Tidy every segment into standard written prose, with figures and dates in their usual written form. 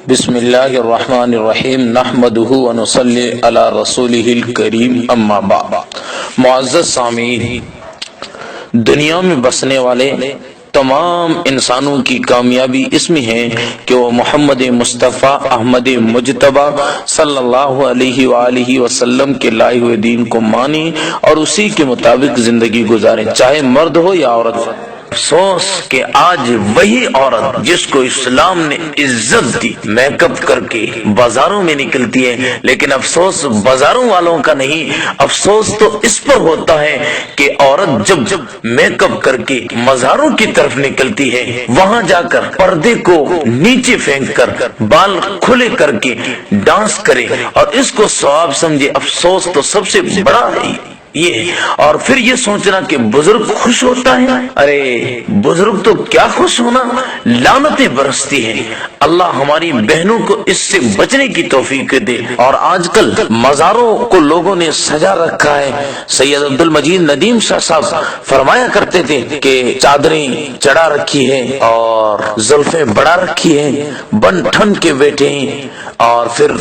बिस्मिल्लाहिर्रहमानिर्रहीम नहमदुहु व नुसल्ली अला रसूलिहिल करीम अम्मा बाद। मुअज़्ज़ज़ सामीन, दुनिया में बसने वाले तमाम इंसानों की कामयाबी इसमें है कि वो मोहम्मद मुस्तफ़ा अहमद मुजतबा सल्लल्लाहु अलैहि वालिहि वसल्लम के लाए हुए दीन को माने और उसी के मुताबिक जिंदगी गुजारें, चाहे मर्द हो या औरत। अफसोस कि आज वही औरत जिसको इस्लाम ने इज्जत दी मेकअप करके बाजारों में निकलती है, लेकिन अफसोस बाजारों वालों का नहीं, अफसोस तो इस पर होता है कि औरत जब मेकअप करके मज़ारों की तरफ निकलती है, वहां जाकर पर्दे को नीचे फेंक कर बाल खुले करके डांस करे और इसको सवाब समझे। अफसोस तो सबसे बड़ा है ये। और फिर ये सोचना कि बुजुर्ग खुश होता है, अरे बुजुर्ग तो क्या खुश होना, लानतें बरसती हैं। अल्लाह हमारी बहनों को इससे बचने की तौफीक दे। और आजकल मज़ारों को लोगों ने सजा रखा है। सैयद अब्दुल मजीद नदीम शाह साहब फरमाया करते थे कि चादरें चढ़ा रखी है और जुल्फें बढ़ा रखी है, बन ठन के बैठे हैं और फिर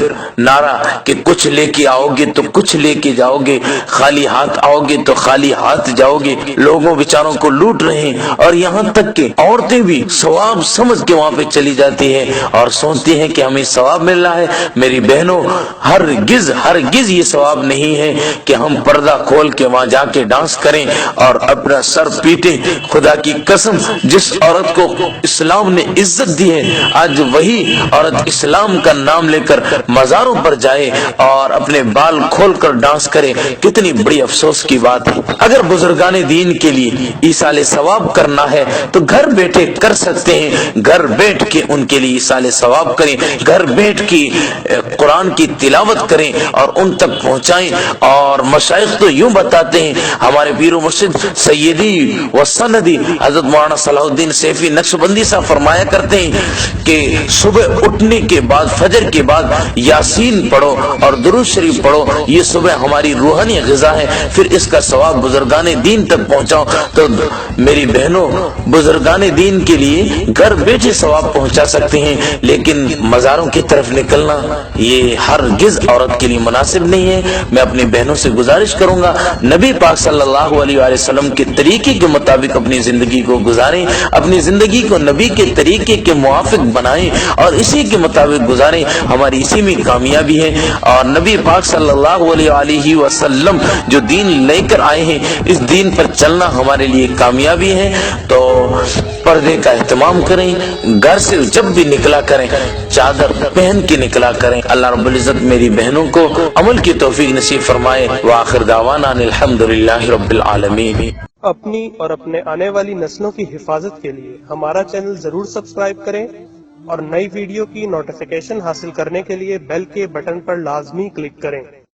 नारा कि कुछ लेके आओगे तो कुछ लेके जाओगे, खाली हाथ आओगे तो खाली हाथ जाओगे। लोगों बेचारों को लूट रहे हैं और यहाँ तक कि औरतें भी सवाब समझ के वहां पे चली जाती है और सोचती हैं कि हमें सवाब मिल रहा है। मेरी बहनों, हरगिज ये सवाब नहीं है कि हम पर्दा खोल के वहां जाके डांस करें और अपना सर पीटे। खुदा की कसम, जिस औरत को इस्लाम ने इज्जत दी है, आज वही औरत इस्लाम का नाम लेकर मज़ारों पर जाए और अपने बाल खोलकर डांस करे, कितनी बड़ी अफसोस की बात है। अगर बुजुर्गाने दीन के लिए ईसाले सवाब करना है तो घर बैठे कर सकते हैं, घर बैठ के उनके लिए ईसाले सवाब करें, घर बैठ के कुरान की तिलावत करें और उन तक पहुंचाएं। और मशाइख तो यूं बताते हैं, हमारे पीर मुर्शिद सैयदी व सनदी हजरत मौलाना सलाहुद्दीन सैफी नक्शबंदी साहब फरमाया करते हैं कि सुबह उठने के बाद, फजर के बाद यासीन पढ़ो और दुरूद शरीफ पढ़ो, ये सुबह हमारी रूहानी ग़िज़ा है। फिर इसका सवाब बुजुर्गाने दीन तक पहुंचाओ। तो मेरी बहनों, बुजुर्गाने दीन के लिए घर बैठे सवाब पहुंचा सकते हैं, लेकिन मज़ारों की तरफ निकलना ये हरगिज़ औरत के लिए मुनासिब नहीं है। मैं अपनी बहनों से गुजारिश करूंगा, नबी पाक सल्लल्लाहु अलैहि वसल्लम के तरीके के मुताबिक अपनी जिंदगी को गुजारें, अपनी जिंदगी को नबी के तरीके के मुआफिक बनाएं और इसी के मुताबिक गुजारें। हमारी इसी में कामयाबी है। और नबी पाक सल्लल्लाहु अलैहि वसल्लम जो दीन लेकर आए हैं, इस दीन पर चलना हमारे लिए कामयाबी है। तो पर्दे का एहतमाम करें, घर से जब भी निकला करें चादर पहन के निकला करें। अल्लाह रब्बुल इज्जत मेरी बहनों को अमल की तौफीक नसीब फरमाए। व आखिर दावाना अल्हम्दुलिल्लाहि रब्बिल आलमीन। अपनी और अपने आने वाली नस्लों की हिफाजत के लिए हमारा चैनल जरूर सब्सक्राइब करें और नई वीडियो की नोटिफिकेशन हासिल करने के लिए बेल के बटन पर लाजमी क्लिक करें।